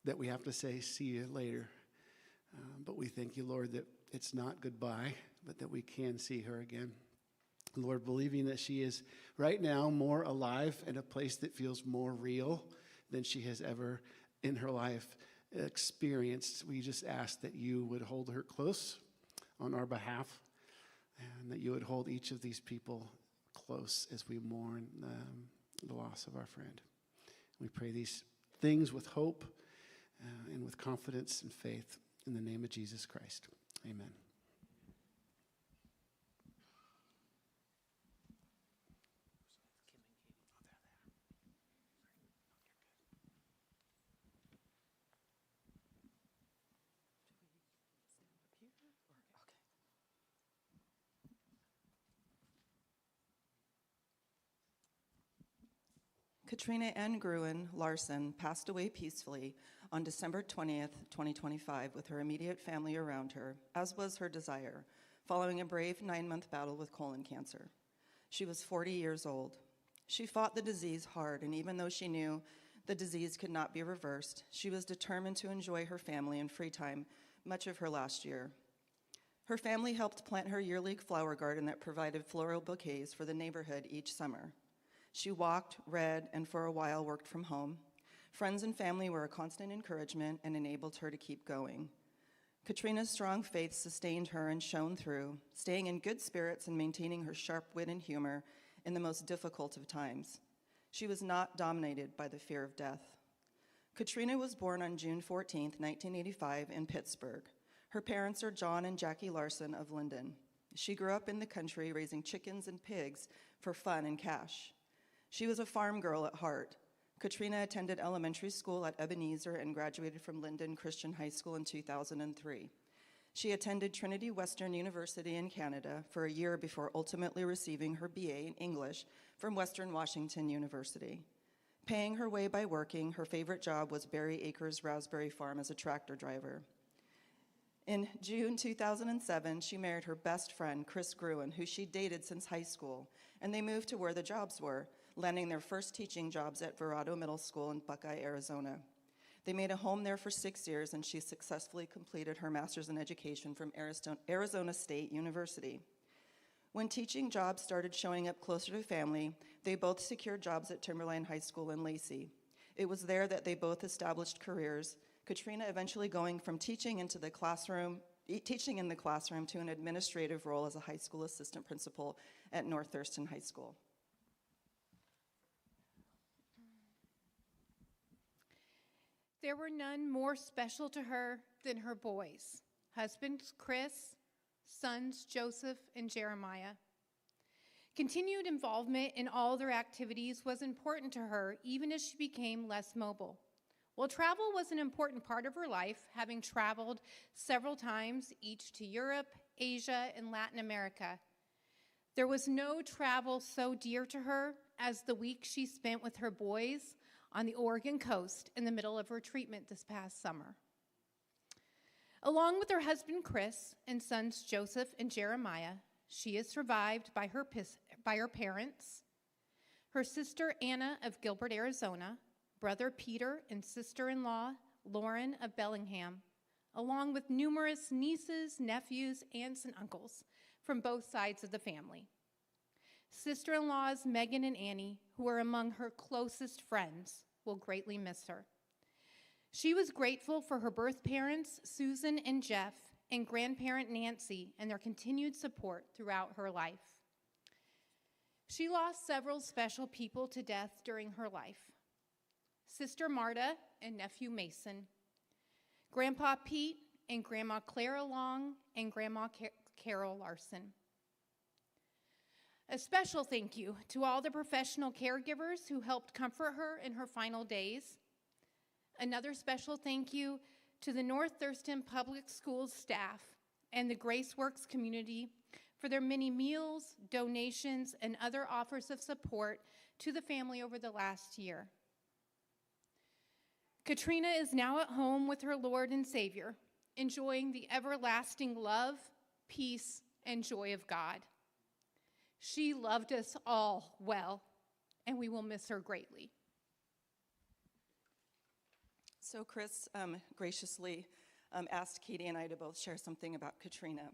that we have to say, see you later. But we thank you, Lord, that it's not goodbye, but that we can see her again. Lord, believing that she is right now more alive in a place that feels more real than she has ever in her life experienced, we just ask that you would hold her close on our behalf, and that you would hold each of these people close as we mourn the loss of our friend. We pray these things with hope and with confidence and faith in the name of Jesus Christ. Amen. Katrina N. Groen Larson passed away peacefully on December 20th, 2025, with her immediate family around her, as was her desire, following a brave 9-month battle with colon cancer. She was 40 years old. She fought the disease hard, and even though she knew the disease could not be reversed, she was determined to enjoy her family and free time much of her last year. Her family helped plant her yearly flower garden that provided floral bouquets for the neighborhood each summer. She walked, read, and for a while worked from home. Friends and family were a constant encouragement and enabled her to keep going. Katrina's strong faith sustained her and shone through, staying in good spirits and maintaining her sharp wit and humor in the most difficult of times. She was not dominated by the fear of death. Katrina was born on June 14, 1985, in Pittsburgh. Her parents are John and Jackie Larson of Linden. She grew up in the country raising chickens and pigs for fun and cash. She was a farm girl at heart. Katrina attended elementary school at Ebenezer and graduated from Linden Christian High School in 2003. She attended Trinity Western University in Canada for a year before ultimately receiving her BA in English from Western Washington University. Paying her way by working, her favorite job was Berry Acres Raspberry Farm as a tractor driver. In June 2007, she married her best friend, Chris Groen, who she dated since high school, and they moved to where the jobs were, landing their first teaching jobs at Verado Middle School in Buckeye, Arizona. They made a home there for 6 years, and she successfully completed her master's in education from Arizona State University. When teaching jobs started showing up closer to family, they both secured jobs at Timberline High School in Lacey. It was there that they both established careers, Katrina eventually going from teaching in the classroom to an administrative role as a high school assistant principal at North Thurston High School. There were none more special to her than her boys, husbands Chris, sons Joseph and Jeremiah. Continued involvement in all their activities was important to her, even as she became less mobile. While travel was an important part of her life, having traveled several times, each to Europe, Asia, and Latin America, there was no travel so dear to her as the week she spent with her boys on the Oregon coast in the middle of her treatment this past summer. Along with her husband Chris and sons Joseph and Jeremiah, she is survived by her parents, her sister Anna of Gilbert, Arizona, brother Peter and sister-in-law Lauren of Bellingham, along with numerous nieces, nephews, aunts, and uncles from both sides of the family. Sister-in-laws Megan and Annie, who are among her closest friends, will greatly miss her. She was grateful for her birth parents, Susan and Jeff, and grandparent Nancy, and their continued support throughout her life. She lost several special people to death during her life. Sister Marta and nephew Mason, Grandpa Pete and Grandma Clara Long, and Grandma Carol Larson. A special thank you to all the professional caregivers who helped comfort her in her final days. Another special thank you to the North Thurston Public Schools staff and the GraceWorks community for their many meals, donations, and other offers of support to the family over the last year. Katrina is now at home with her Lord and Savior, enjoying the everlasting love, peace, and joy of God. She loved us all well, and we will miss her greatly. So Chris graciously asked Katie and I to both share something about Katrina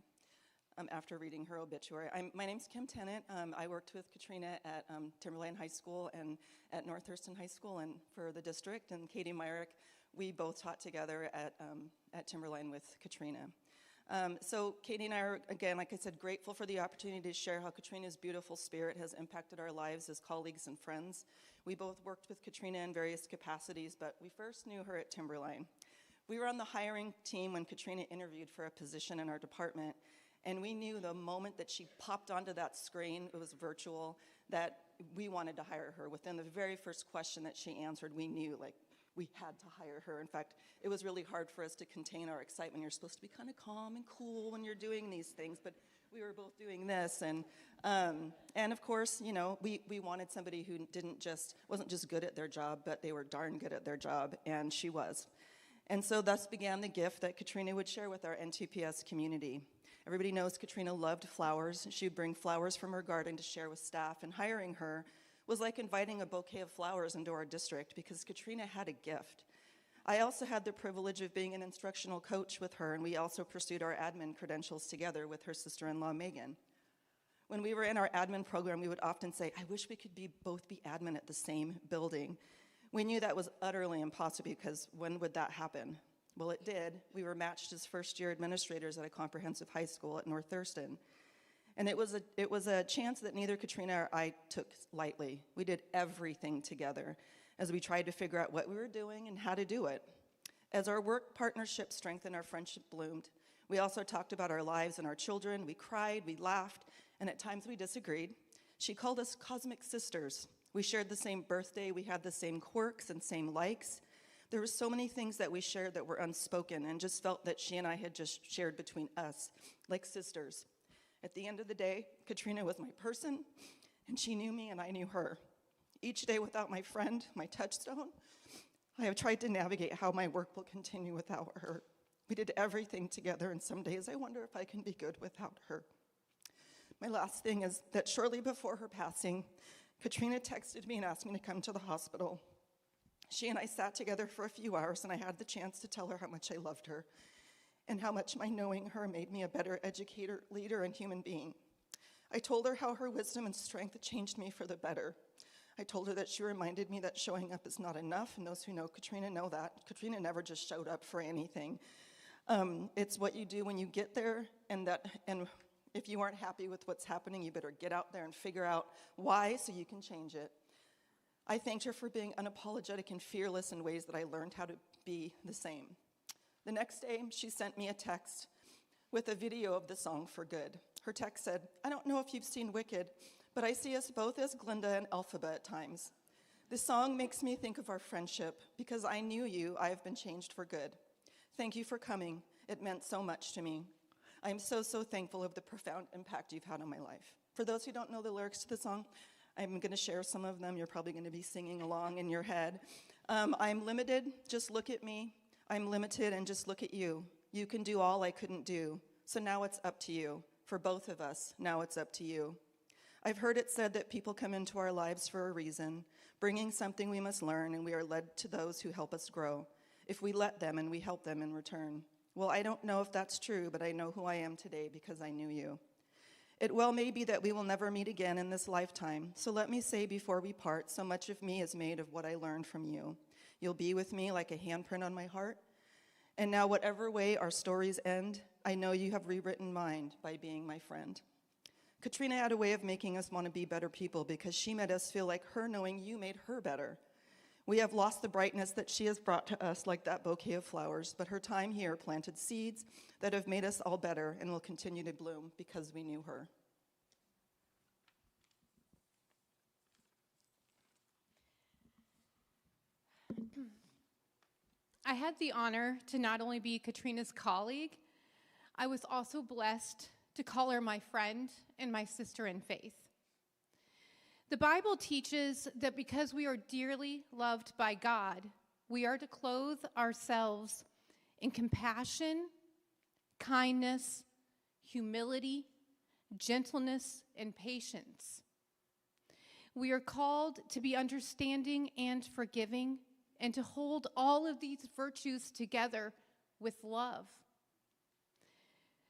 after reading her obituary. My name's Kim Tennant. I worked with Katrina at Timberline High School and at North Thurston High School and for the district. And Katie Myrick, we both taught together at Timberline with Katrina. So Katie and I are, again, like I said, grateful for the opportunity to share how Katrina's beautiful spirit has impacted our lives as colleagues and friends. We both worked with Katrina in various capacities, but we first knew her at Timberline. We were on the hiring team when Katrina interviewed for a position in our department, and we knew the moment that she popped onto that screen, it was virtual, that we wanted to hire her. Within the very first question that she answered, we knew, like, we had to hire her. In fact, it was really hard for us to contain our excitement. You're supposed to be kind of calm and cool when you're doing these things, but we were both doing this. And of course, you know, we wanted somebody who wasn't just good at their job, but they were darn good at their job, and she was. And so thus began the gift that Katrina would share with our NTPS community. Everybody knows Katrina loved flowers. She would bring flowers from her garden to share with staff, and hiring her was like inviting a bouquet of flowers into our district because Katrina had a gift. I also had the privilege of being an instructional coach with her, and we also pursued our admin credentials together with her sister-in-law, Megan. When we were in our admin program, we would often say, I wish we could both be admin at the same building. We knew that was utterly impossible because when would that happen? Well, it did. We were matched as first-year administrators at a comprehensive high school at North Thurston. And it was a chance that neither Katrina or I took lightly. We did everything together as we tried to figure out what we were doing and how to do it. As our work partnership strengthened, our friendship bloomed. We also talked about our lives and our children. We cried, we laughed, and at times we disagreed. She called us cosmic sisters. We shared the same birthday. We had the same quirks and same likes. There were so many things that we shared that were unspoken and just felt that she and I had just shared between us, like sisters. At the end of the day, Katrina was my person, and she knew me and I knew her. Each day without my friend, my touchstone, I have tried to navigate how my work will continue without her. We did everything together, and some days I wonder if I can be good without her. My last thing is that shortly before her passing, Katrina texted me and asked me to come to the hospital. She and I sat together for a few hours, and I had the chance to tell her how much I loved her and how much my knowing her made me a better educator, leader, and human being. I told her how her wisdom and strength changed me for the better. I told her that she reminded me that showing up is not enough, and those who know Katrina know that. Katrina never just showed up for anything. It's what you do when you get there, and if you aren't happy with what's happening, you better get out there and figure out why so you can change it. I thanked her for being unapologetic and fearless in ways that I learned how to be the same. The next day, she sent me a text with a video of the song For Good. Her text said, I don't know if you've seen Wicked, but I see us both as Glinda and Elphaba at times. This song makes me think of our friendship. Because I knew you, I have been changed for good. Thank you for coming. It meant so much to me. I am so, so thankful of the profound impact you've had on my life. For those who don't know the lyrics to the song, I'm going to share some of them. You're probably going to be singing along in your head. I'm limited, just look at me. I'm limited, and just look at you. You can do all I couldn't do. So now it's up to you. For both of us, now it's up to you. I've heard it said that people come into our lives for a reason, bringing something we must learn, and we are led to those who help us grow, if we let them and we help them in return. Well, I don't know if that's true, but I know who I am today because I knew you. It well may be that we will never meet again in this lifetime, so let me say before we part, so much of me is made of what I learned from you. You'll be with me like a handprint on my heart. And now whatever way our stories end, I know you have rewritten mine by being my friend. Katrina had a way of making us want to be better people because she made us feel like her knowing you made her better. We have lost the brightness that she has brought to us like that bouquet of flowers, but her time here planted seeds that have made us all better and will continue to bloom because we knew her. I had the honor to not only be Katrina's colleague, I was also blessed to call her my friend and my sister in faith. The Bible teaches that because we are dearly loved by God, we are to clothe ourselves in compassion, kindness, humility, gentleness, and patience. We are called to be understanding and forgiving and to hold all of these virtues together with love.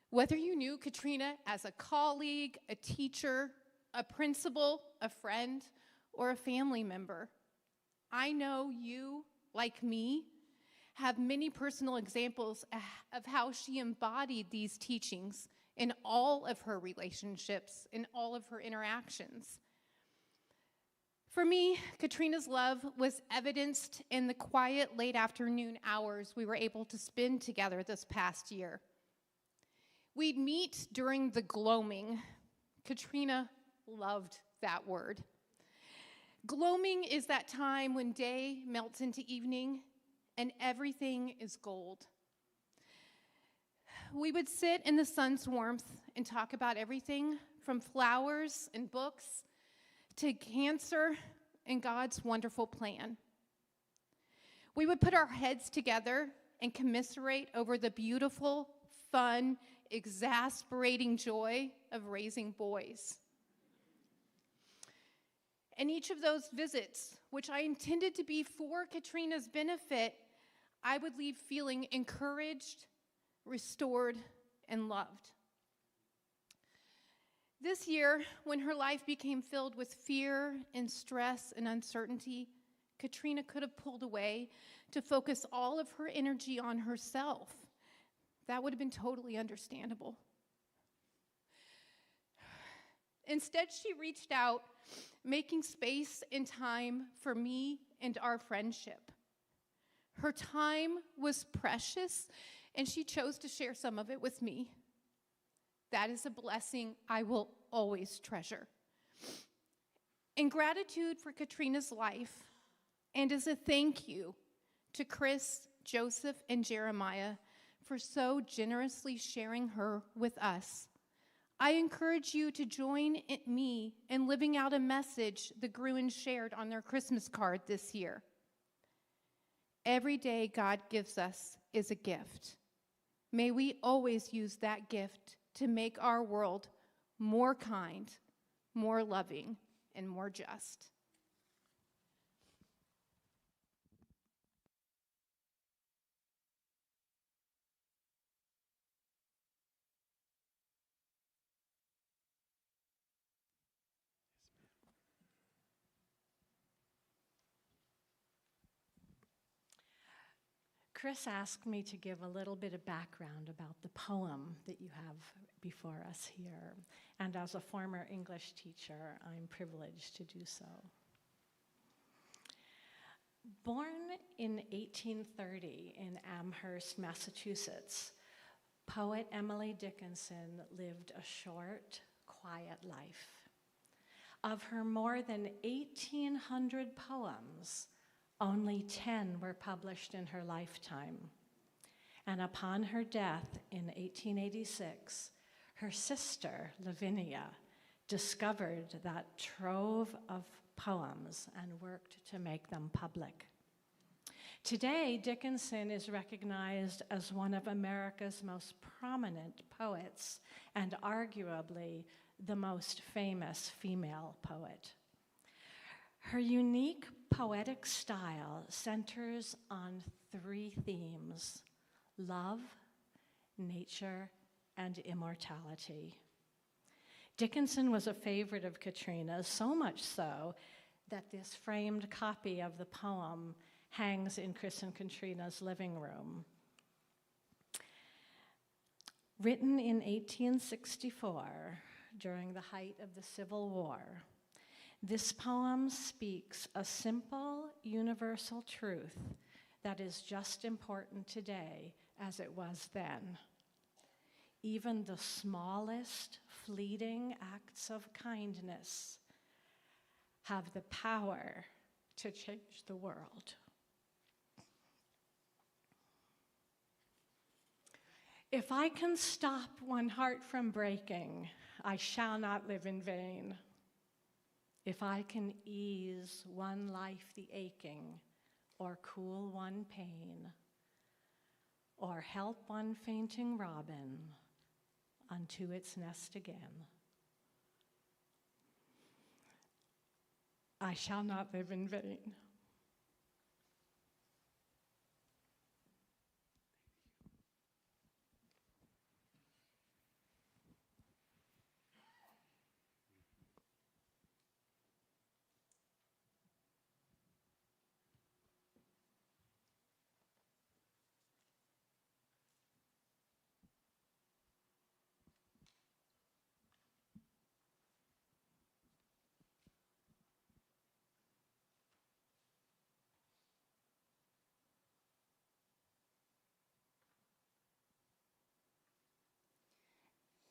Whether you knew Katrina as a colleague, a teacher, a principal, a friend, or a family member, I know you, like me, have many personal examples of how she embodied these teachings in all of her relationships, in all of her interactions. For me, Katrina's love was evidenced in the quiet late afternoon hours we were able to spend together this past year. We'd meet during the gloaming. Katrina loved that word. Gloaming is that time when day melts into evening and everything is gold. We would sit in the sun's warmth and talk about everything from flowers and books to cancer and God's wonderful plan. We would put our heads together and commiserate over the beautiful, fun, exasperating joy of raising boys. In each of those visits, which I intended to be for Katrina's benefit, I would leave feeling encouraged, restored, and loved. This year, when her life became filled with fear and stress and uncertainty, Katrina could have pulled away to focus all of her energy on herself. That would have been totally understandable. Instead, she reached out, making space and time for me and our friendship. Her time was precious, and she chose to share some of it with me. That is a blessing I will always treasure. In gratitude for Katrina's life, and as a thank you to Chris, Joseph, and Jeremiah for so generously sharing her with us, I encourage you to join me in living out a message the Groen shared on their Christmas card this year. Every day God gives us is a gift. May we always use that gift to make our world more kind, more loving, and more just. Chris asked me to give a little bit of background about the poem that you have before us here. And as a former English teacher, I'm privileged to do so. Born in 1830 in Amherst, Massachusetts, poet Emily Dickinson lived a short, quiet life. Of her more than 1,800 poems, only 10 were published in her lifetime. And upon her death in 1886, her sister, Lavinia, discovered that trove of poems and worked to make them public. Today, Dickinson is recognized as one of America's most prominent poets and arguably the most famous female poet. Her unique poetic style centers on 3 themes: love, nature, and immortality. Dickinson was a favorite of Katrina's, so much so that this framed copy of the poem hangs in Chris and Katrina's living room. Written in 1864, during the height of the Civil War, this poem speaks a simple, universal truth that is just important today as it was then. Even the smallest, fleeting acts of kindness have the power to change the world. If I can stop one heart from breaking, I shall not live in vain. If I can ease one life the aching, or cool one pain, or help one fainting robin unto its nest again, I shall not live in vain.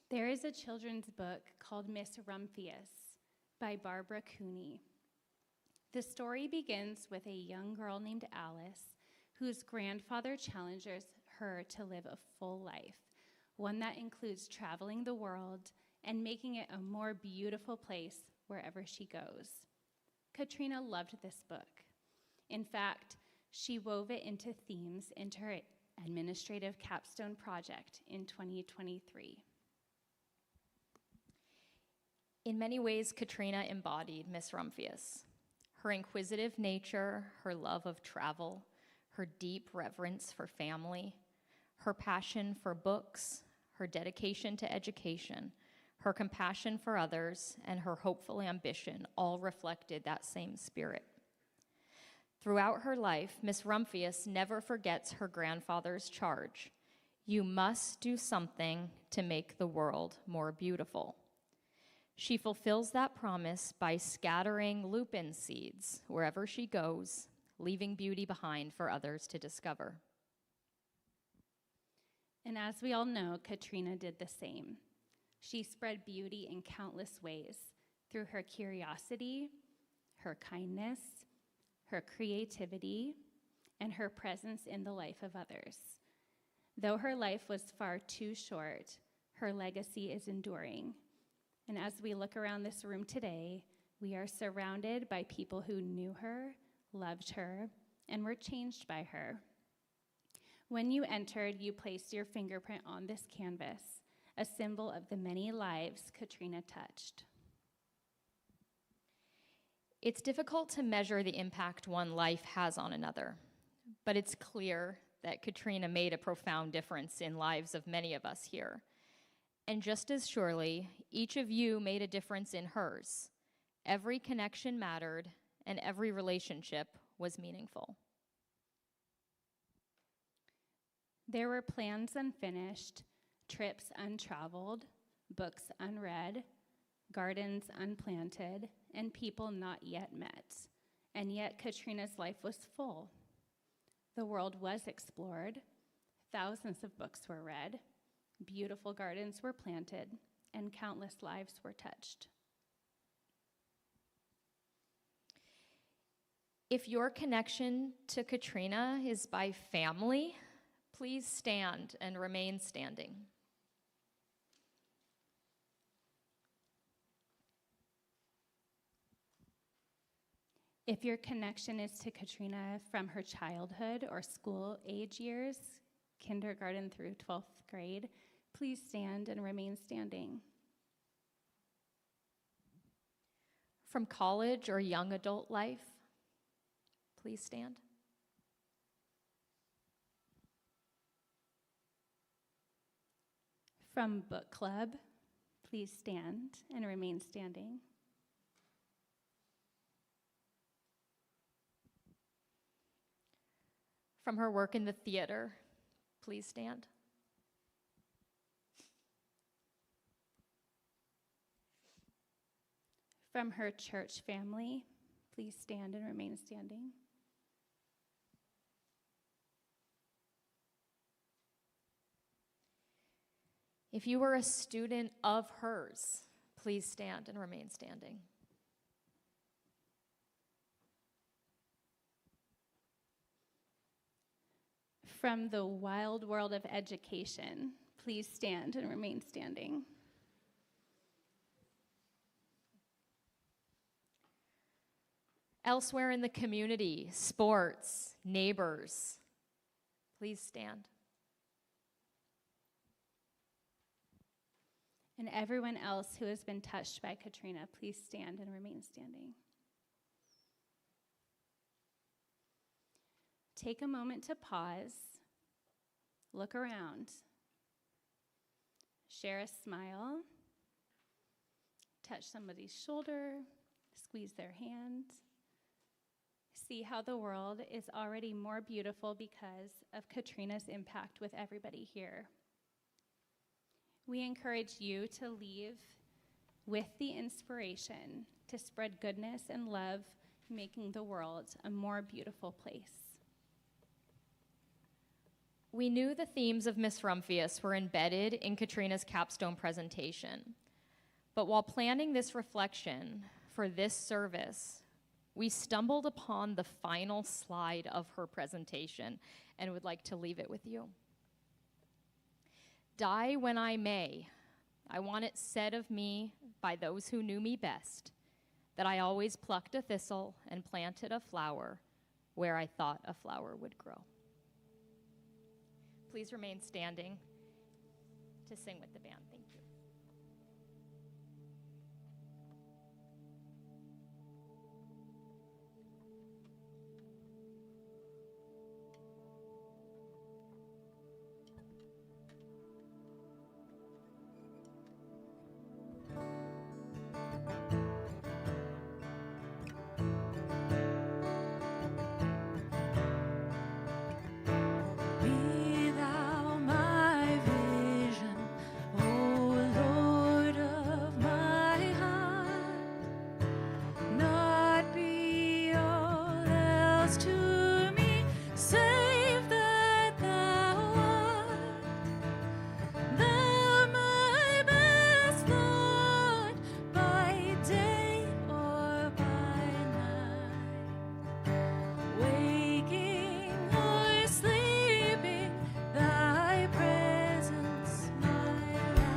There is a children's book called Miss Rumphius by Barbara Cooney. The story begins with a young girl named Alice whose grandfather challenges her to live a full life, one that includes traveling the world and making it a more beautiful place wherever she goes. Katrina loved this book. In fact, she wove it into themes into her administrative capstone project in 2023. In many ways, Katrina embodied Miss Rumphius. Her inquisitive nature, her love of travel, her deep reverence for family, her passion for books, her dedication to education, her compassion for others, and her hopeful ambition all reflected that same spirit. Throughout her life, Miss Rumphius never forgets her grandfather's charge: you must do something to make the world more beautiful. She fulfills that promise by scattering lupin seeds wherever she goes, leaving beauty behind for others to discover. And as we all know, Katrina did the same. She spread beauty in countless ways through her curiosity, her kindness, her creativity, and her presence in the life of others. Though her life was far too short, her legacy is enduring. And as we look around this room today, we are surrounded by people who knew her, loved her, and were changed by her. When you entered, you placed your fingerprint on this canvas, a symbol of the many lives Katrina touched. It's difficult to measure the impact one life has on another, but it's clear that Katrina made a profound difference in lives of many of us here. And just as surely, each of you made a difference in hers. Every connection mattered, and every relationship was meaningful. There were plans unfinished, trips untraveled, books unread, gardens unplanted, and people not yet met. And yet Katrina's life was full. The world was explored, thousands of books were read, beautiful gardens were planted, and countless lives were touched. If your connection to Katrina is by family, please stand and remain standing. If your connection is to Katrina from her childhood or school age years, kindergarten through 12th grade, please stand and remain standing. From college or young adult life, please stand. From book club, please stand and remain standing. From her work in the theater, please stand. From her church family, please stand and remain standing. If you were a student of hers, please stand and remain standing. From the wild world of education, please stand and remain standing. Elsewhere in the community, sports, neighbors, please stand. And everyone else who has been touched by Katrina, please stand and remain standing. Take a moment to pause, look around, share a smile, touch somebody's shoulder, squeeze their hand. See how the world is already more beautiful because of Katrina's impact with everybody here. We encourage you to leave with the inspiration to spread goodness and love, making the world a more beautiful place. We knew the themes of Miss Rumphius were embedded in Katrina's capstone presentation. But while planning this reflection for this service, we stumbled upon the final slide of her presentation and would like to leave it with you. Die when I may, I want it said of me by those who knew me best, that I always plucked a thistle and planted a flower where I thought a flower would grow. Please remain standing to sing with the band. Thank you. Be thou my vision, O Lord of my heart. Not be all else to me, save that thou art. Thou my best thought, by day or by night. Waking or sleeping, thy presence my life.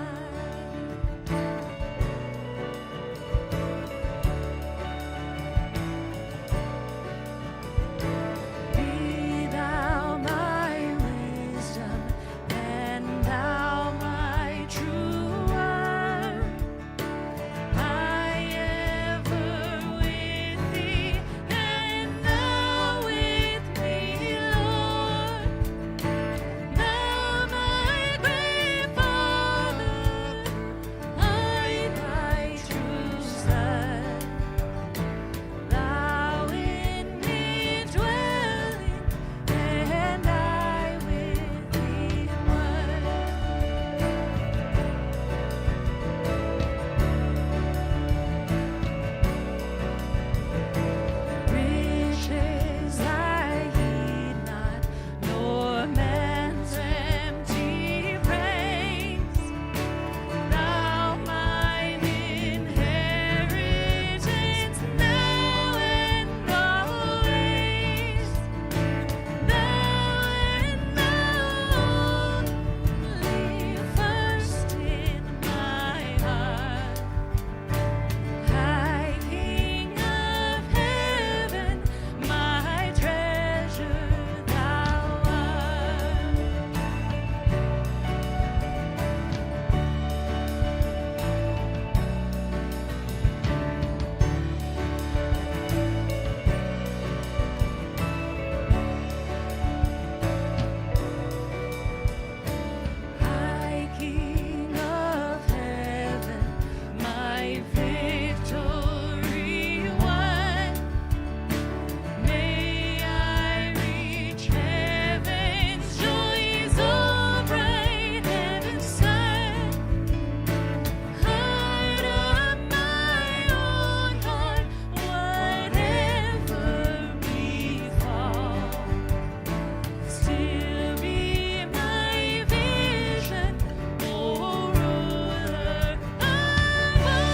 Be thou my wisdom, and thou my true word. I ever with thee, and thou with me, Lord. Thou my great Father, I thy true Son. Thou in me dwelling, and I with thee one. Riches I heed not, nor man's empty praise. Thou mine inheritance, now and always. Thou and thou only, first in my heart. High King of heaven, my treasure thou art. High King of heaven, my victory won. May I reach heaven's joys, O bright heaven's sun. Heart of my own heart, whatever befall, still be my vision, O ruler of all.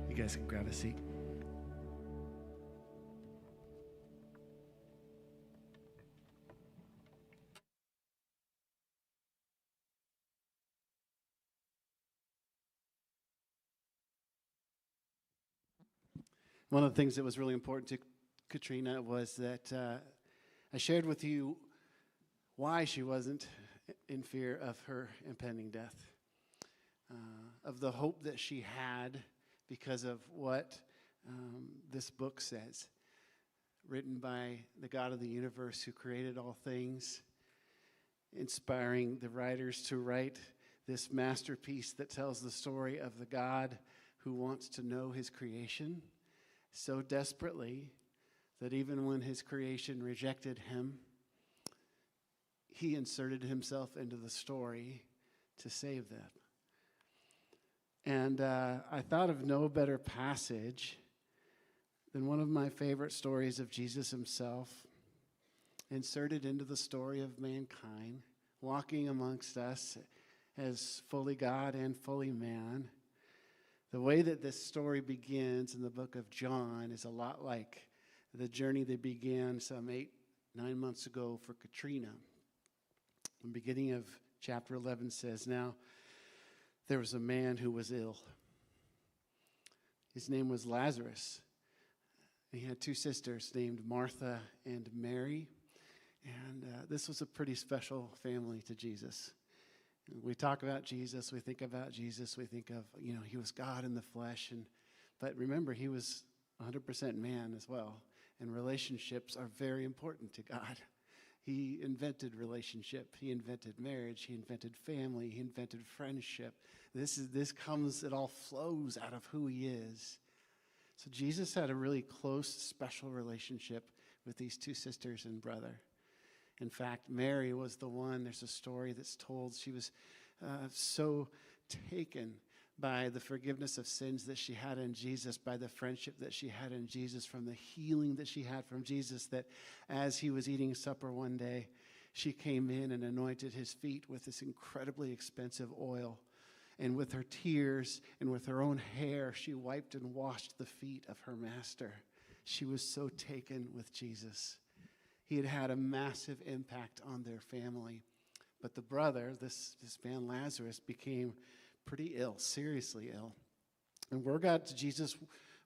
You guys can grab a seat. One of the things that was really important to Katrina was that I shared with you why she wasn't in fear of her impending death, of the hope that she had because of what this book says, written by the God of the universe who created all things, inspiring the writers to write this masterpiece that tells the story of the God who wants to know his creation so desperately that even when his creation rejected him, he inserted himself into the story to save them. And I thought of no better passage than one of my favorite stories of Jesus himself, inserted into the story of mankind, walking amongst us as fully God and fully man. The way that this story begins in the book of John is a lot like the journey that began some 8-9 months ago for Katrina. The beginning of chapter 11 says, "Now there was a man who was ill. His name was Lazarus. He had 2 sisters named Martha and Mary. And this was a pretty special family to Jesus. We talk about Jesus, we think about Jesus, we think of, he was God in the flesh. But remember, he was 100% man as well. And relationships are very important to God. He invented relationship. He invented marriage. He invented family. He invented friendship. It all flows out of who he is. So Jesus had a really close, special relationship with these 2 sisters and brother. In fact, Mary was the one, there's a story that's told, she was so taken by the forgiveness of sins that she had in Jesus, by the friendship that she had in Jesus, from the healing that she had from Jesus, that as he was eating supper one day, she came in and anointed his feet with this incredibly expensive oil. And with her tears and with her own hair, she wiped and washed the feet of her master. She was so taken with Jesus. He had had a massive impact on their family. But the brother, this man Lazarus, became pretty ill, seriously ill. And word got to Jesus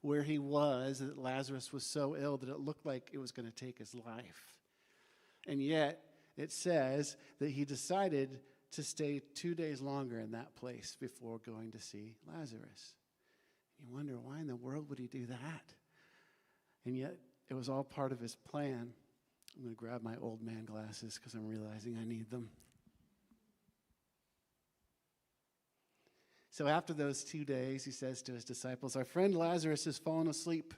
where he was, that Lazarus was so ill that it looked like it was going to take his life. And yet, it says that he decided to stay 2 days longer in that place before going to see Lazarus. You wonder, why in the world would he do that? And yet, it was all part of his plan. I'm going to grab my old man glasses because I'm realizing I need them. So after those 2 days, he says to his disciples, "Our friend Lazarus has fallen asleep,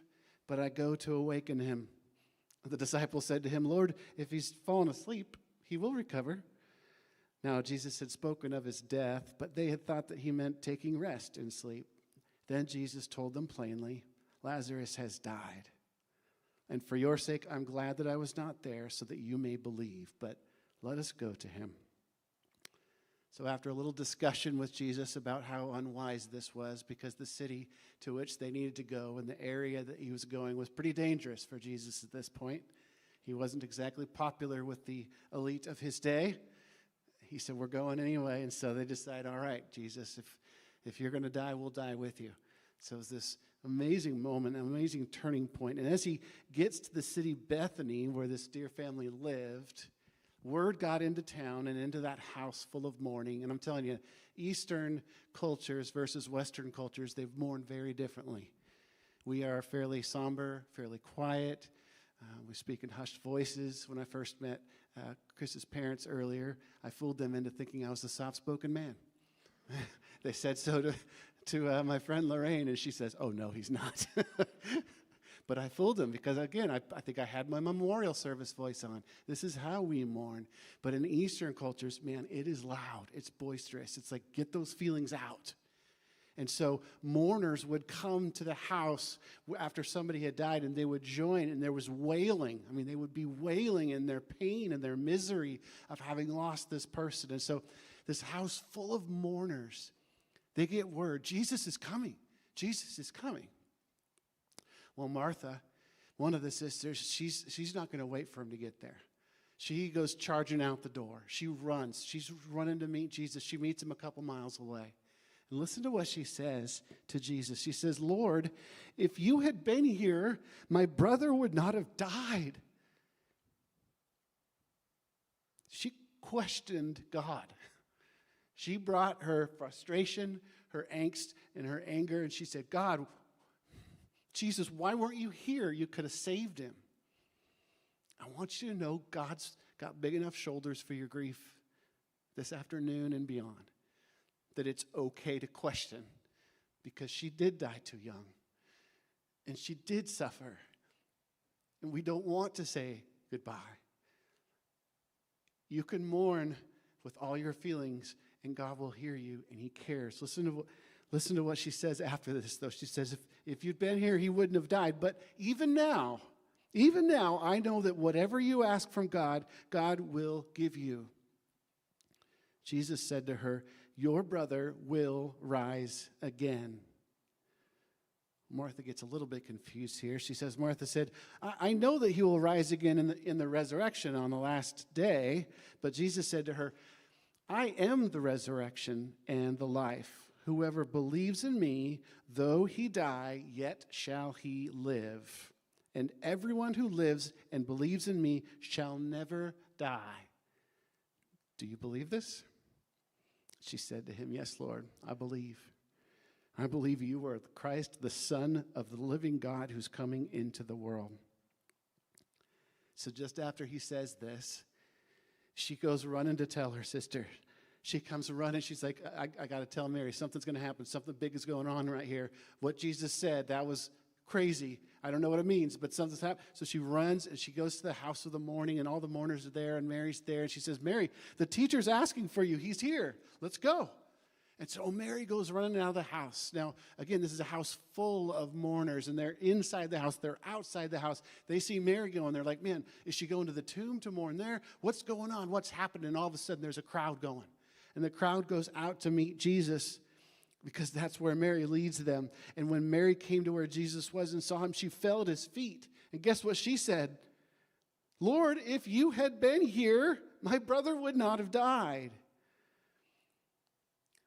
but I go to awaken him." The disciples said to him, "Lord, if he's fallen asleep, he will recover." Now Jesus had spoken of his death, but they had thought that he meant taking rest in sleep. Then Jesus told them plainly, "Lazarus has died. And for your sake, I'm glad that I was not there so that you may believe, but let us go to him." So after a little discussion with Jesus about how unwise this was, because the city to which they needed to go and the area that he was going was pretty dangerous for Jesus at this point. He wasn't exactly popular with the elite of his day. He said, "We're going anyway." And so they decide, "All right, Jesus, if you're going to die, we'll die with you." So it was this amazing moment, an amazing turning point. And as he gets to the city Bethany, where this dear family lived, word got into town and into that house full of mourning. And I'm telling you, Eastern cultures versus Western cultures, they've mourned very differently. We are fairly somber, fairly quiet. We speak in hushed voices. When I first met Chris's parents earlier, I fooled them into thinking I was a soft-spoken man. They said so to my friend Lorraine, and she says, "Oh, no, he's not." But I fooled them because, again, I think I had my memorial service voice on. This is how we mourn. But in Eastern cultures, man, it is loud. It's boisterous. It's like, get those feelings out. And so mourners would come to the house after somebody had died, and they would join, and there was wailing. I mean, they would be wailing in their pain and their misery of having lost this person. And so this house full of mourners, they get word, Jesus is coming. Jesus is coming. Well, Martha, one of the sisters, she's not going to wait for him to get there. She goes charging out the door. She runs. She's running to meet Jesus. She meets him a couple miles away. And listen to what she says to Jesus. She says, "Lord, if you had been here, my brother would not have died." She questioned God. She brought her frustration, her angst, and her anger, and she said, "God, Jesus, why weren't you here? You could have saved him." I want you to know God's got big enough shoulders for your grief this afternoon and beyond, that it's okay to question, because she did die too young, and she did suffer. And we don't want to say goodbye. You can mourn with all your feelings, and God will hear you, and he cares. Listen to what she says after this, though. She says, if you'd been here, he wouldn't have died. But even now, I know that whatever you ask from God, God will give you. Jesus said to her, your brother will rise again. Martha gets a little bit confused here. She says, Martha said, I know that he will rise again in the resurrection on the last day. But Jesus said to her, I am the resurrection and the life. Whoever believes in me, though he die, yet shall he live. And everyone who lives and believes in me shall never die. Do you believe this? She said to him, yes, Lord, I believe. I believe you are the Christ, the Son of the living God who's coming into the world. So just after he says this, she goes running to tell her sister. She comes running. She's like, I got to tell Mary, something's going to happen. Something big is going on right here. What Jesus said, that was crazy. I don't know what it means, but something's happened. So she runs and she goes to the house of the mourning, and all the mourners are there, and Mary's there. And she says, Mary, the teacher's asking for you. He's here. Let's go. And so Mary goes running out of the house. Now, again, this is a house full of mourners, and they're inside the house. They're outside the house. They see Mary going. They're like, man, is she going to the tomb to mourn there? What's going on? What's happening? And all of a sudden, there's a crowd going. And the crowd goes out to meet Jesus because that's where Mary leads them. And when Mary came to where Jesus was and saw him, she fell at his feet. And guess what she said? Lord, if you had been here, my brother would not have died.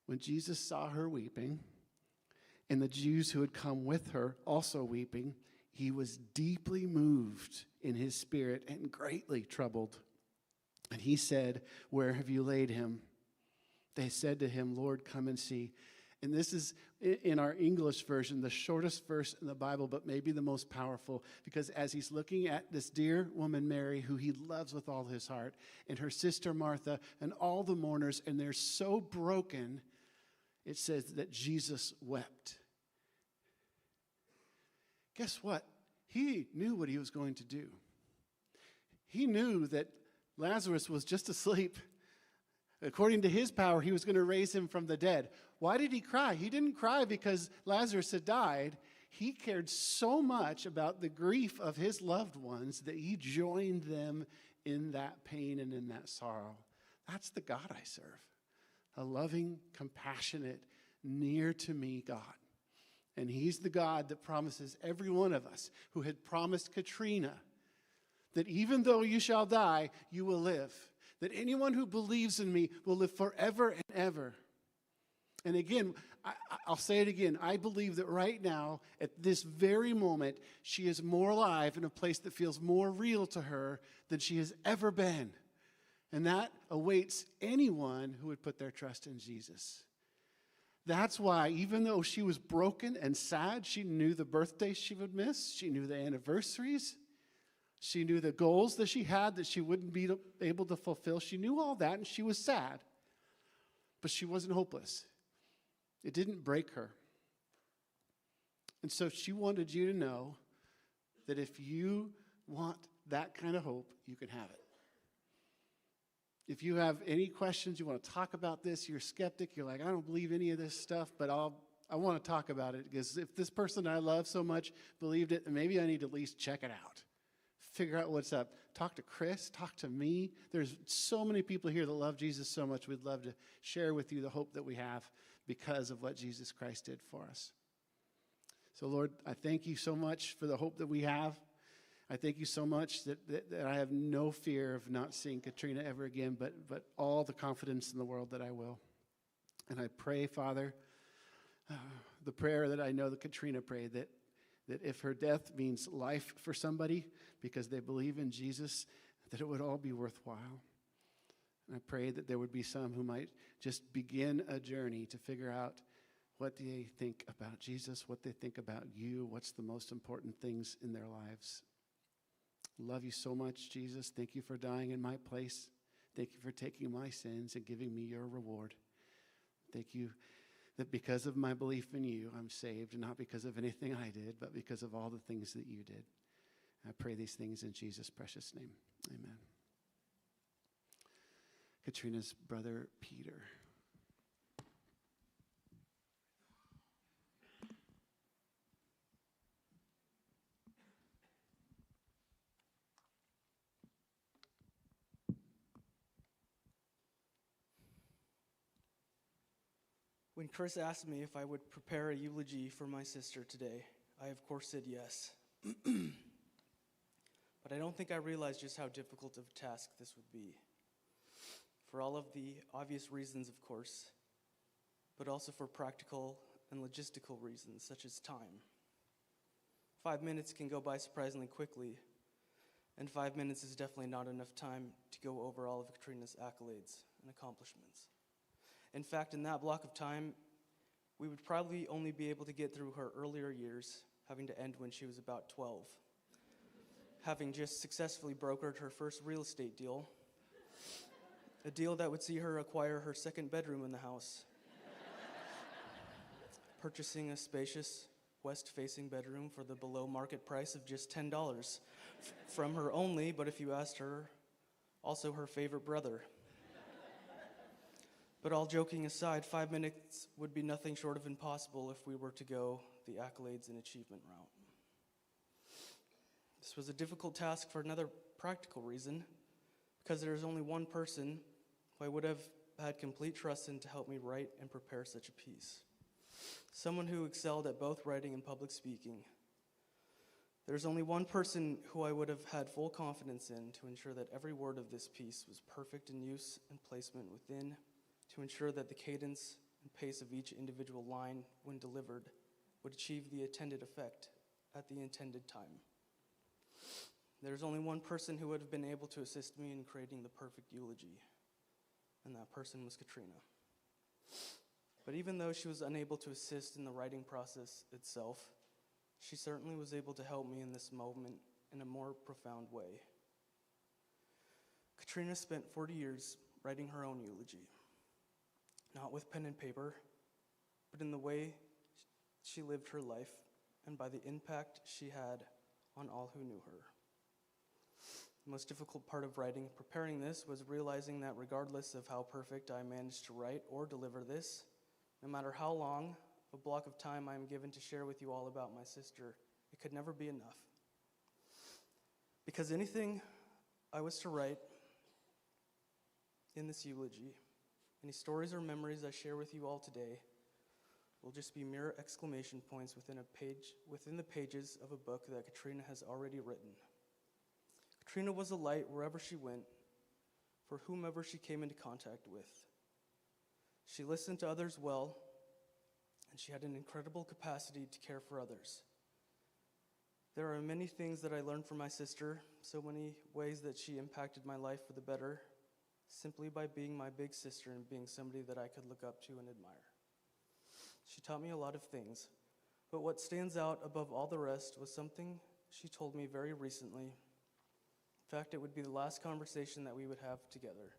When Jesus saw her weeping, and the Jews who had come with her also weeping, he was deeply moved in his spirit and greatly troubled. And he said, where have you laid him? They said to him, Lord, come and see. And this is, in our English version, the shortest verse in the Bible, but maybe the most powerful, because as he's looking at this dear woman, Mary, who he loves with all his heart, and her sister Martha, and all the mourners, and they're so broken, it says that Jesus wept. Guess what? He knew what he was going to do. He knew that Lazarus was just asleep. According to his power, he was going to raise him from the dead. Why did he cry? He didn't cry because Lazarus had died. He cared so much about the grief of his loved ones that he joined them in that pain and in that sorrow. That's the God I serve. A loving, compassionate, near to me God. And he's the God that promises every one of us, who had promised Katrina that even though you shall die, you will live. That anyone who believes in me will live forever and ever. And again, I'll say it again. I believe that right now, at this very moment, she is more alive in a place that feels more real to her than she has ever been. And that awaits anyone who would put their trust in Jesus. That's why, even though she was broken and sad, she knew the birthdays she would miss. She knew the anniversaries. She knew the goals that she had that she wouldn't be able to fulfill. She knew all that, and she was sad. But she wasn't hopeless. It didn't break her. And so she wanted you to know that if you want that kind of hope, you can have it. If you have any questions, you want to talk about this, you're a skeptic, you're like, I don't believe any of this stuff, but I want to talk about it, because if this person I love so much believed it, then maybe I need to at least check it out. Figure out what's up. Talk to Chris, talk to me. There's so many people here that love Jesus so much. We'd love to share with you the hope that we have because of what Jesus Christ did for us. So Lord, I thank you so much for the hope that we have. I thank you so much that I have no fear of not seeing Katrina ever again, but all the confidence in the world that I will. And I pray, Father, the prayer that I know that Katrina prayed, that if her death means life for somebody because they believe in Jesus, that it would all be worthwhile. And I pray that there would be some who might just begin a journey to figure out what they think about Jesus, what they think about you, what's the most important things in their lives. Love you so much, Jesus. Thank you for dying in my place. Thank you for taking my sins and giving me your reward. Thank you that because of my belief in you, I'm saved, not because of anything I did, but because of all the things that you did. I pray these things in Jesus' precious name. Amen. Katrina's brother, Peter. When Chris asked me if I would prepare a eulogy for my sister today, I of course said yes. But I don't think I realized just how difficult of a task this would be. For all of the obvious reasons, of course, but also for practical and logistical reasons, such as time. 5 minutes can go by surprisingly quickly, and 5 minutes is definitely not enough time to go over all of Katrina's accolades and accomplishments. In fact, in that block of time, we would probably only be able to get through her earlier years, having to end when she was about 12. Having just successfully brokered her first real estate deal, a deal that would see her acquire her second bedroom in the house, purchasing a spacious west-facing bedroom for the below-market price of just $10 from her only, but if you asked her, also her favorite brother. But all joking aside, 5 minutes would be nothing short of impossible if we were to go the accolades and achievement route. This was a difficult task for another practical reason, because there is only one person who I would have had complete trust in to help me write and prepare such a piece. Someone who excelled at both writing and public speaking. There's only one person who I would have had full confidence in to ensure that every word of this piece was perfect in use and placement within, to ensure that the cadence and pace of each individual line, when delivered, would achieve the intended effect at the intended time. There's only one person who would have been able to assist me in creating the perfect eulogy, and that person was Katrina. But even though she was unable to assist in the writing process itself, she certainly was able to help me in this moment in a more profound way. Katrina spent 40 years writing her own eulogy, not with pen and paper, but in the way she lived her life and by the impact she had on all who knew her. The most difficult part of writing and preparing this was realizing that regardless of how perfect I managed to write or deliver this, no matter how long a block of time I am given to share with you all about my sister, it could never be enough. Because anything I was to write in this eulogy, any stories or memories I share with you all today, will just be mere exclamation points within the pages of a book that Katrina has already written. Katrina was a light wherever she went, for whomever she came into contact with. She listened to others well, and she had an incredible capacity to care for others. There are many things that I learned from my sister, so many ways that she impacted my life for the better, simply by being my big sister and being somebody that I could look up to and admire. She taught me a lot of things, but what stands out above all the rest was something she told me very recently. In fact, it would be the last conversation that we would have together.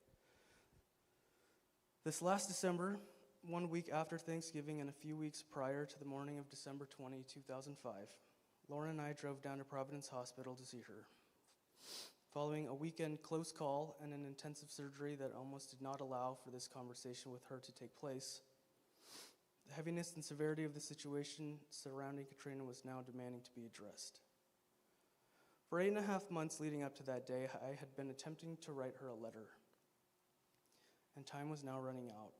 This last December, 1 week after Thanksgiving and a few weeks prior to the morning of December 20, 2005, Lauren and I drove down to Providence Hospital to see her. Following a weekend close call and an intensive surgery that almost did not allow for this conversation with her to take place, the heaviness and severity of the situation surrounding Katrina was now demanding to be addressed. For 8.5 months leading up to that day, I had been attempting to write her a letter, and time was now running out.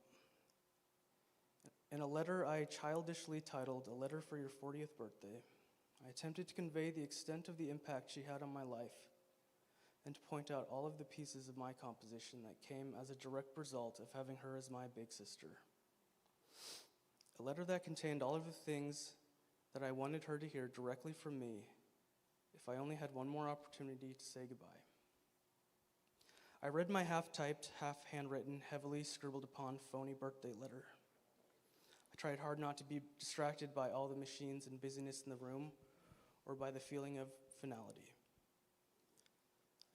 In a letter I childishly titled, "A Letter for Your 40th Birthday," I attempted to convey the extent of the impact she had on my life, and to point out all of the pieces of my composition that came as a direct result of having her as my big sister. A letter that contained all of the things that I wanted her to hear directly from me if I only had one more opportunity to say goodbye. I read my half-typed, half-handwritten, heavily scribbled upon phony birthday letter. I tried hard not to be distracted by all the machines and busyness in the room or by the feeling of finality.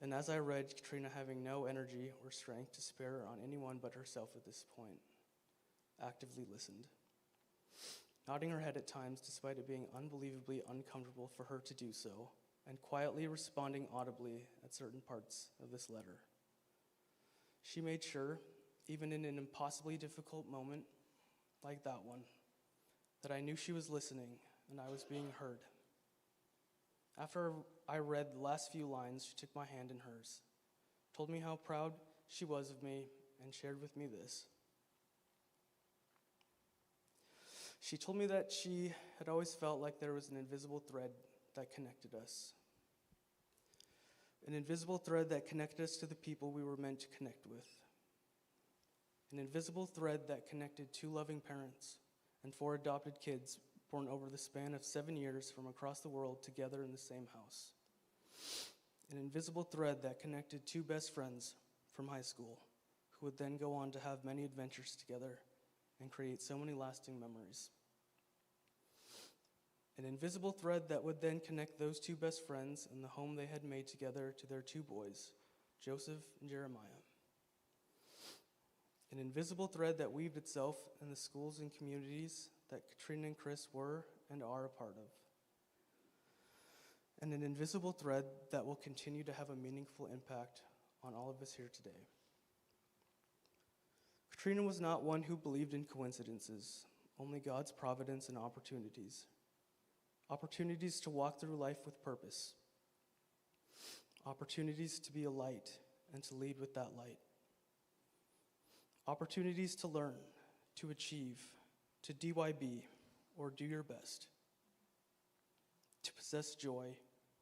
And as I read, Katrina, having no energy or strength to spare on anyone but herself at this point, actively listened, nodding her head at times despite it being unbelievably uncomfortable for her to do so, and quietly responding audibly at certain parts of this letter. She made sure, even in an impossibly difficult moment like that one, that I knew she was listening and I was being heard. After I read the last few lines, she took my hand in hers, told me how proud she was of me, and shared with me this. She told me that she had always felt like there was an invisible thread that connected us. An invisible thread that connected us to the people we were meant to connect with. An invisible thread that connected 2 loving parents and 4 adopted kids born over the span of 7 years from across the world together in the same house. An invisible thread that connected 2 best friends from high school who would then go on to have many adventures together and create so many lasting memories. An invisible thread that would then connect those 2 best friends and the home they had made together to their 2 boys, Joseph and Jeremiah. An invisible thread that weaved itself in the schools and communities that Katrina and Chris were and are a part of. And an invisible thread that will continue to have a meaningful impact on all of us here today. Katrina was not one who believed in coincidences, only God's providence and opportunities. Opportunities to walk through life with purpose. Opportunities to be a light and to lead with that light. Opportunities to learn, to achieve, to DYB, or do your best. To possess joy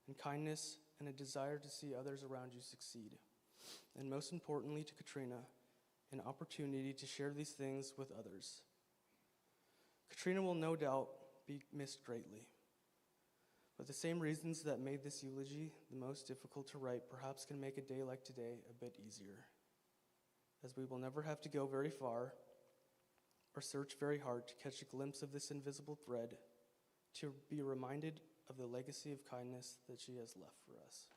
and kindness and a desire to see others around you succeed. And most importantly to Katrina, an opportunity to share these things with others. Katrina will no doubt be missed greatly. But the same reasons that made this eulogy the most difficult to write perhaps can make a day like today a bit easier, as we will never have to go very far or search very hard to catch a glimpse of this invisible thread, to be reminded of the legacy of kindness that she has left for us.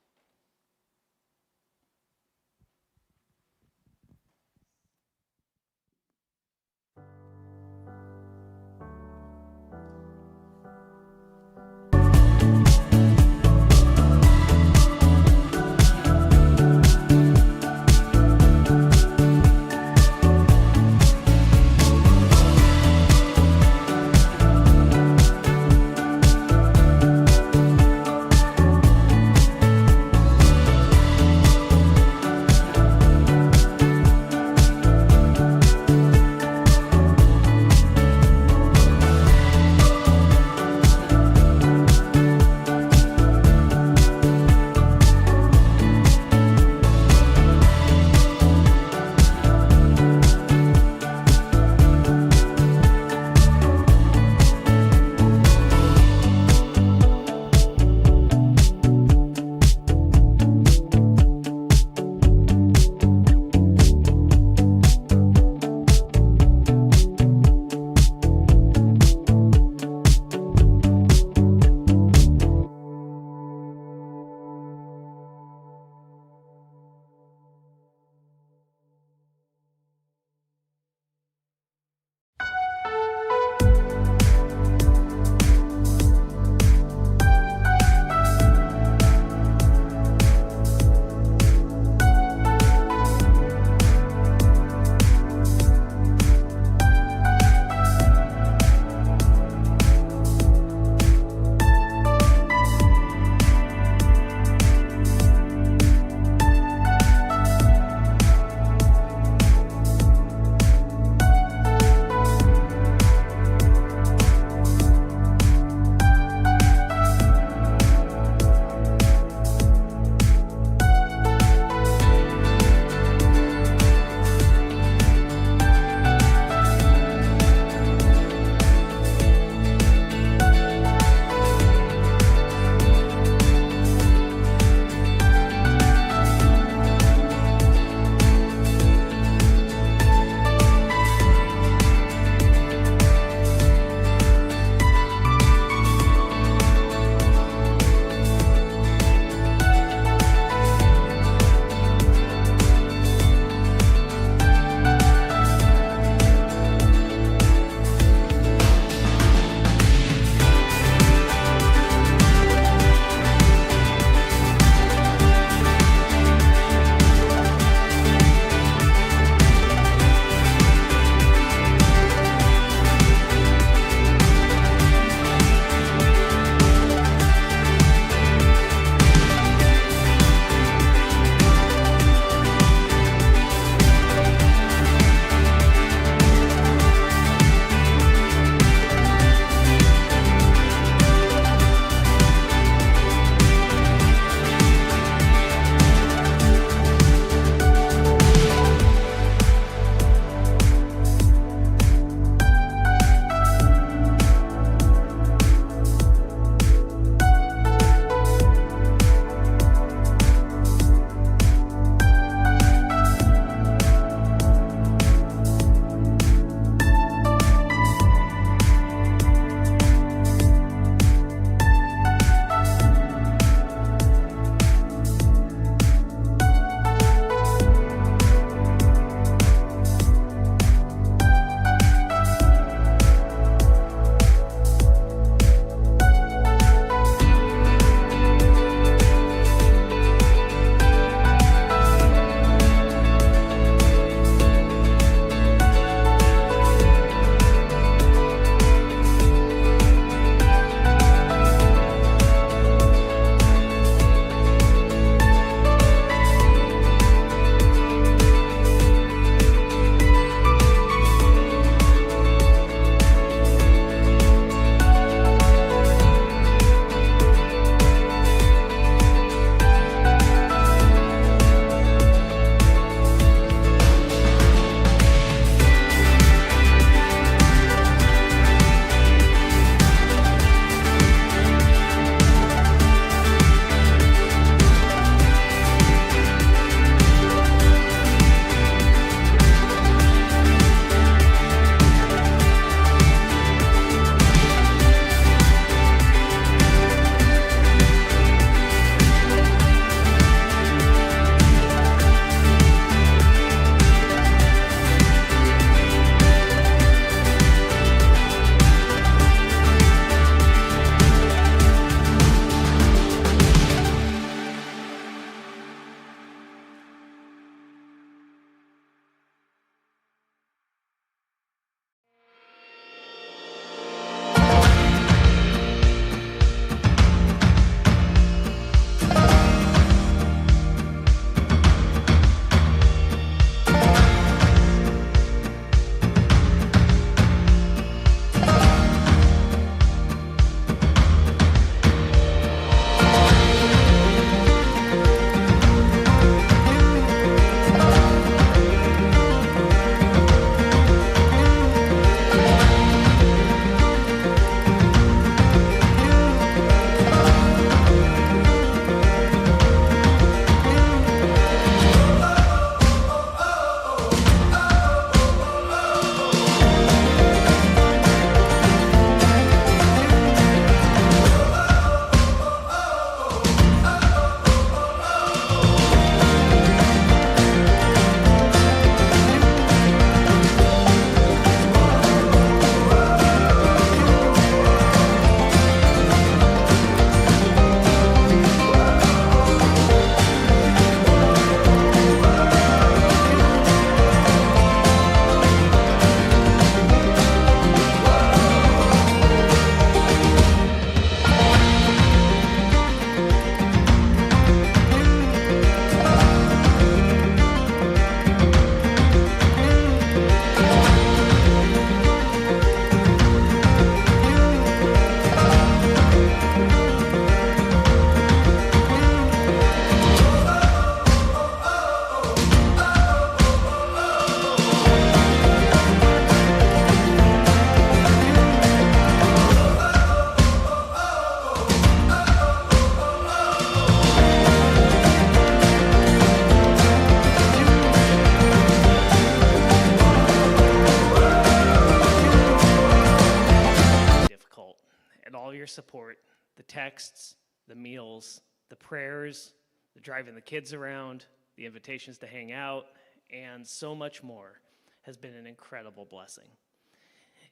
support, the texts, the meals, the prayers, the driving the kids around, the invitations to hang out, and so much more has been an incredible blessing.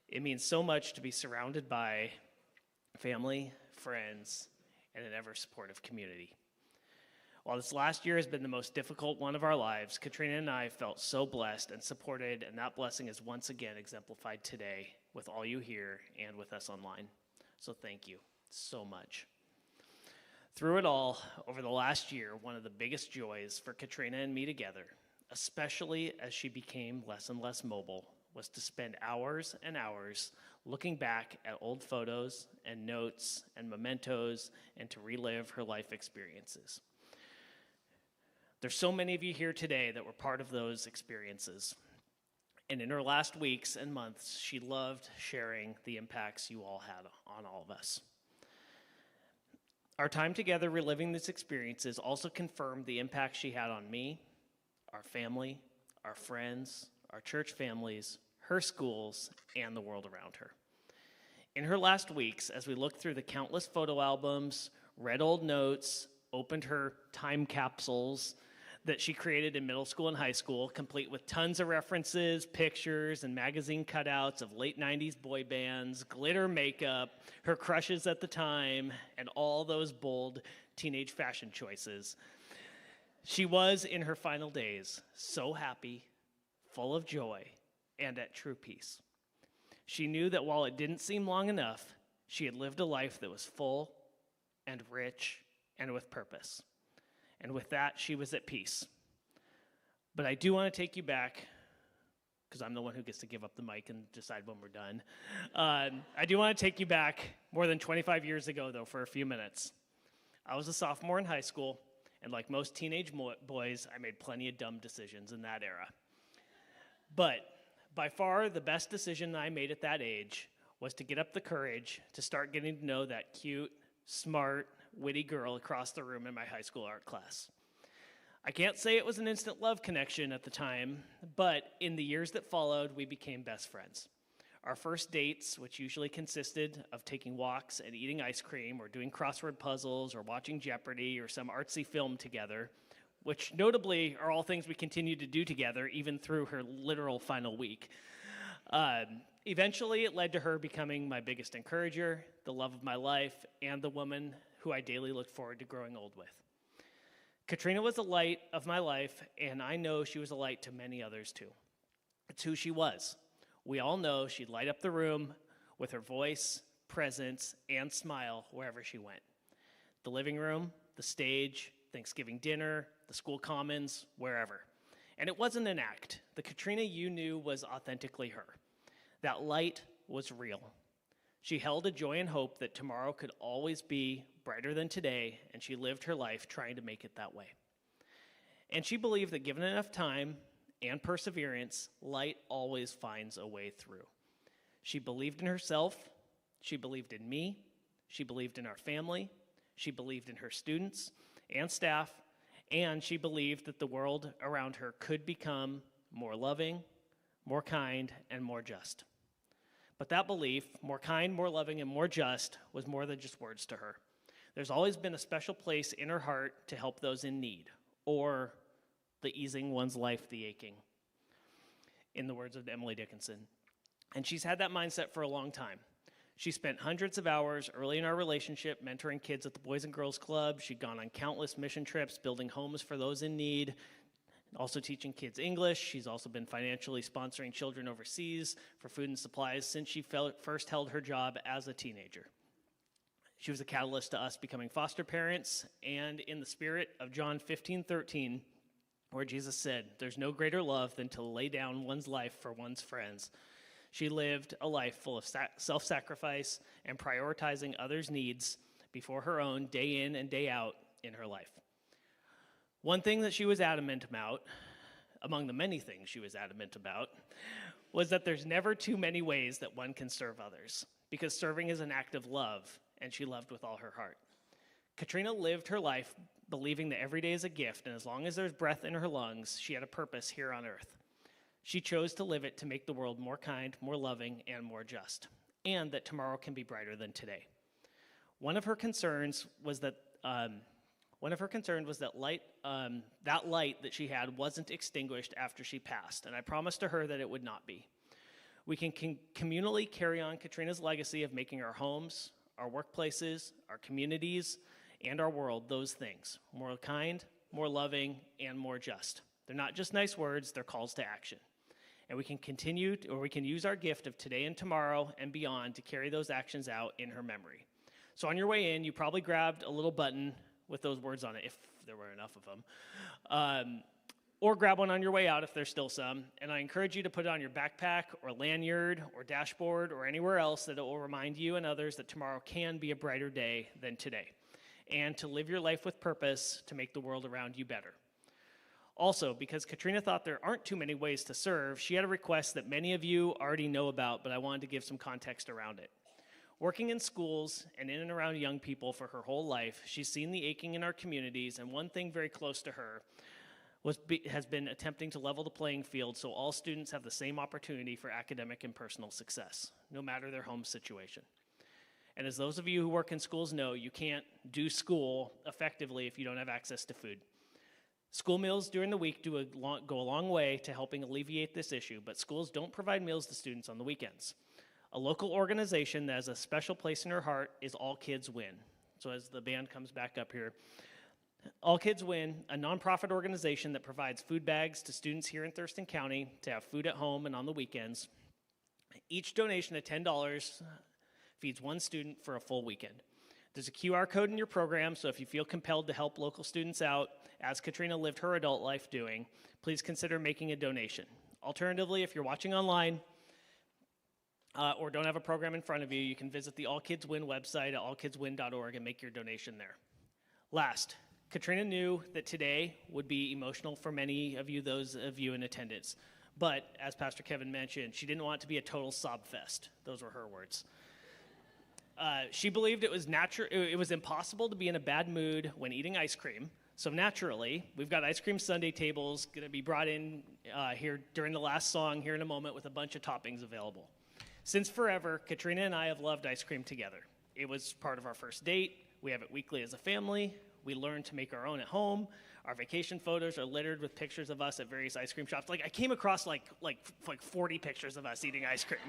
It means so much to be surrounded by family, friends, and an ever-supportive community. While this last year has been the most difficult one of our lives, Katrina and I felt so blessed and supported, and that blessing is once again exemplified today with all you here and with us online. So thank you so much. Through it all, over the last year, one of the biggest joys for Katrina and me together, especially as she became less and less mobile, was to spend hours and hours looking back at old photos and notes and mementos and to relive her life experiences. There's so many of you here today that were part of those experiences. And in her last weeks and months, she loved sharing the impacts you all had on all of us. Our time together reliving these experiences also confirmed the impact she had on me, our family, our friends, our church families, her schools, and the world around her. In her last weeks, as we looked through the countless photo albums, read old notes, opened her time capsules that she created in middle school and high school, complete with tons of references, pictures, and magazine cutouts of late 90s boy bands, glitter makeup, her crushes at the time, and all those bold teenage fashion choices. She was, in her final days, so happy, full of joy, and at true peace. She knew that while it didn't seem long enough, she had lived a life that was full and rich and with purpose. And with that, she was at peace. But I do want to take you back, because I'm the one who gets to give up the mic and decide when we're done. I do want to take you back more than 25 years ago, though, for a few minutes. I was a sophomore in high school, and like most teenage boys, I made plenty of dumb decisions in that era. But by far, the best decision I made at that age was to get up the courage to start getting to know that cute, smart, witty girl across the room in my high school art class. I can't say it was an instant love connection at the time, but in the years that followed, we became best friends. Our first dates, which usually consisted of taking walks and eating ice cream or doing crossword puzzles or watching Jeopardy or some artsy film together, which notably are all things we continue to do together even through her literal final week. Eventually, it led to her becoming my biggest encourager, the love of my life, and the woman who I daily look forward to growing old with. Katrina was the light of my life, and I know she was a light to many others too. It's who she was. We all know she'd light up the room with her voice, presence, and smile wherever she went. The living room, the stage, Thanksgiving dinner, the school commons, wherever. And it wasn't an act. The Katrina you knew was authentically her. That light was real. She held a joy and hope that tomorrow could always be brighter than today, and she lived her life trying to make it that way. And she believed that given enough time and perseverance, light always finds a way through. She believed in herself, she believed in me, she believed in our family, she believed in her students and staff, and she believed that the world around her could become more loving, more kind, and more just. But that belief, more kind, more loving, and more just, was more than just words to her. There's always been a special place in her heart to help those in need, or the easing one's life, the aching, in the words of Emily Dickinson. And she's had that mindset for a long time. She spent hundreds of hours early in our relationship mentoring kids at the Boys and Girls Club. She'd gone on countless mission trips, building homes for those in need, also teaching kids English. She's also been financially sponsoring children overseas for food and supplies since she first held her job as a teenager. She was a catalyst to us becoming foster parents, and in the spirit of John 15:13, where Jesus said, "There's no greater love than to lay down one's life for one's friends." She lived a life full of self-sacrifice and prioritizing others' needs before her own, day in and day out in her life. One thing that she was adamant about, among the many things she was adamant about, was that there's never too many ways that one can serve others, because serving is an act of love, and she loved with all her heart. Katrina lived her life believing that every day is a gift, and as long as there's breath in her lungs, she had a purpose here on earth. She chose to live it to make the world more kind, more loving, and more just, and that tomorrow can be brighter than today. One of her concerns was that light, that light that she had wasn't extinguished after she passed, and I promised to her that it would not be. We can communally carry on Katrina's legacy of making our homes, our workplaces, our communities, and our world those things: more kind, more loving, and more just. They're not just nice words, they're calls to action. And we can use our gift of today and tomorrow and beyond to carry those actions out in her memory. So on your way in, you probably grabbed a little button with those words on it, if there were enough of them. Or grab one on your way out if there's still some. And I encourage you to put it on your backpack or lanyard or dashboard or anywhere else that it will remind you and others that tomorrow can be a brighter day than today, and to live your life with purpose to make the world around you better. Also, because Katrina thought there aren't too many ways to serve, she had a request that many of you already know about, but I wanted to give some context around it. Working in schools and in and around young people for her whole life, she's seen the aching in our communities, and one thing very close to her has been attempting to level the playing field so all students have the same opportunity for academic and personal success, no matter their home situation. And as those of you who work in schools know, you can't do school effectively if you don't have access to food. School meals during the week go a long way to helping alleviate this issue, but schools don't provide meals to students on the weekends. A local organization that has a special place in her heart is All Kids Win. So as the band comes back up here, All Kids Win, a nonprofit organization that provides food bags to students here in Thurston County to have food at home and on the weekends. Each donation of $10 feeds one student for a full weekend. There's a QR code in your program, so if you feel compelled to help local students out, as Katrina lived her adult life doing, please consider making a donation. Alternatively, if you're watching online, or don't have a program in front of you, you can visit the All Kids Win website at allkidswin.org and make your donation there. Last, Katrina knew that today would be emotional for many of you, those of you in attendance. But, as Pastor Kevin mentioned, she didn't want it to be a total sob fest. Those were her words. She believed it was impossible to be in a bad mood when eating ice cream. So naturally, we've got ice cream sundae tables going to be brought in here during the last song here in a moment with a bunch of toppings available. Since forever, Katrina and I have loved ice cream together. It was part of our first date. We have it weekly as a family. We learned to make our own at home. Our vacation photos are littered with pictures of us at various ice cream shops. Like I came across like 40 pictures of us eating ice cream.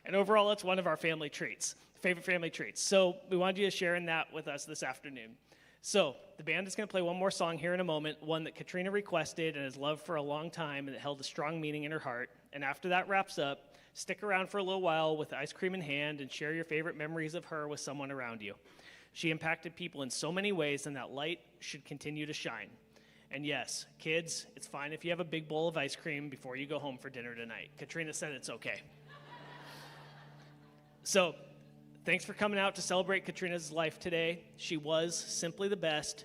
And overall, it's one of our favorite family treats. So we wanted you to share in that with us this afternoon. So the band is going to play one more song here in a moment, one that Katrina requested and has loved for a long time and that held a strong meaning in her heart. And after that wraps up, stick around for a little while with ice cream in hand and share your favorite memories of her with someone around you. She impacted people in so many ways, and that light should continue to shine. And yes, kids, it's fine if you have a big bowl of ice cream before you go home for dinner tonight. Katrina said it's okay. So, thanks for coming out to celebrate Katrina's life today. She was simply the best.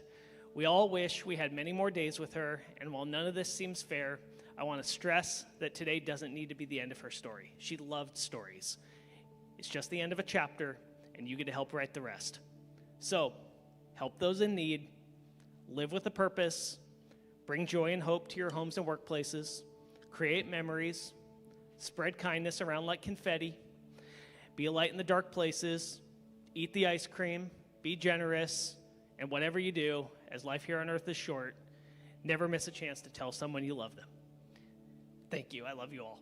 We all wish we had many more days with her, and while none of this seems fair, I want to stress that today doesn't need to be the end of her story. She loved stories. It's just the end of a chapter, and you get to help write the rest. So, help those in need, live with a purpose, bring joy and hope to your homes and workplaces, create memories, spread kindness around like confetti, be a light in the dark places, eat the ice cream, be generous, and whatever you do, as life here on earth is short, never miss a chance to tell someone you love them. Thank you. I love you all.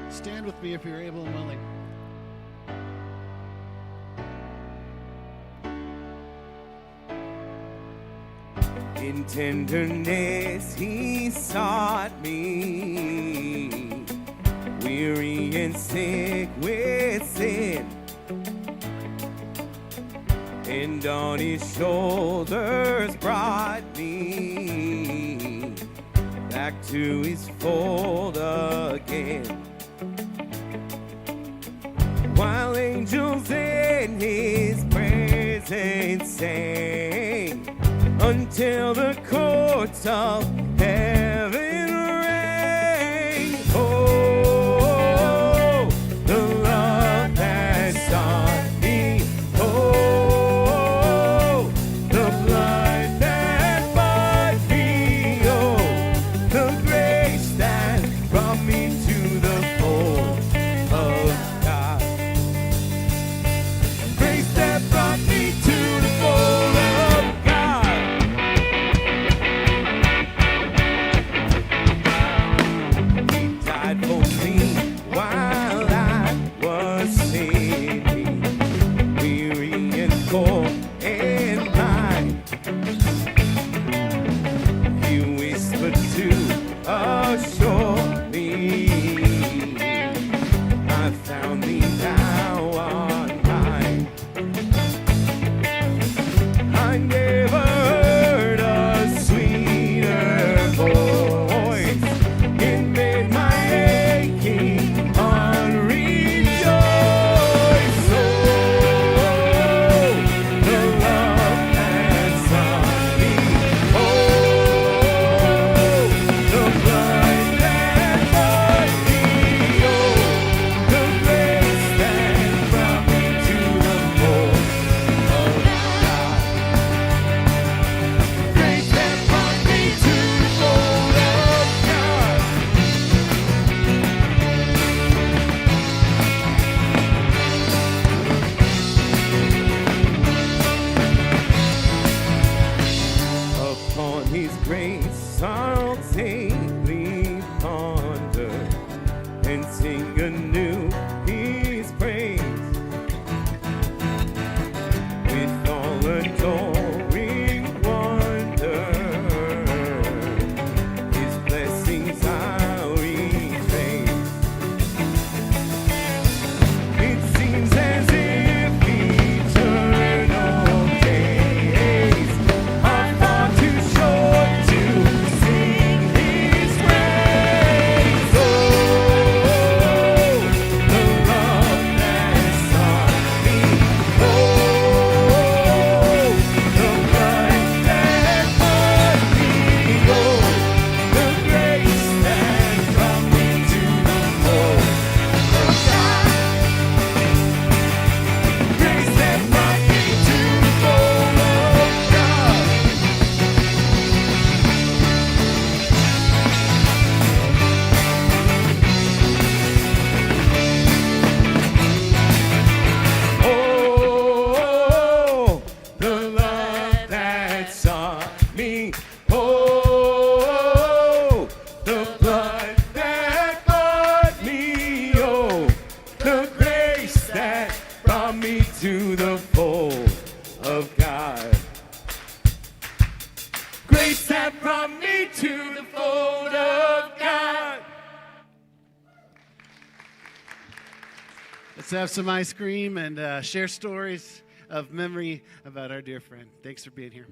Stand with me if you're able and willing. In tenderness he sought me, weary and sick with sin, and on his shoulders brought me back to his fold again. While angels in his presence sang, until the courts of heaven rang. Oh, the love that sought me. Oh, the blood that bought me. Oh, the grace that brought to the fold of God. Grace that brought me to the fold of God. He died for me while I was sinning, weary and poor and blind. He whispered to assure me, I found thee now on high. I never heard a sweeter voice. It made my aching heart rejoice. Oh, the love that sought me. Oh, the blood that bought me. Oh, the grace that brought me to the fold of God. Grace that brought me to the fold of God. Upon His grace I'll daily ponder and sing anew His praise with all adoring wonder. His blessings I'll retrace. It seems as if eternal days are far too short to sing His praise. Oh, the love that sought me. Oh, the blood that bought me. Oh, the grace that brought me to the fold of God. Grace that brought me to the fold of God. Oh, the love that sought me. Oh, the blood that bought me. Oh, the grace that brought me to the fold of God. Grace that brought me to the fold of God. Let's have some ice cream and share stories of memory about our dear friend. Thanks for being here.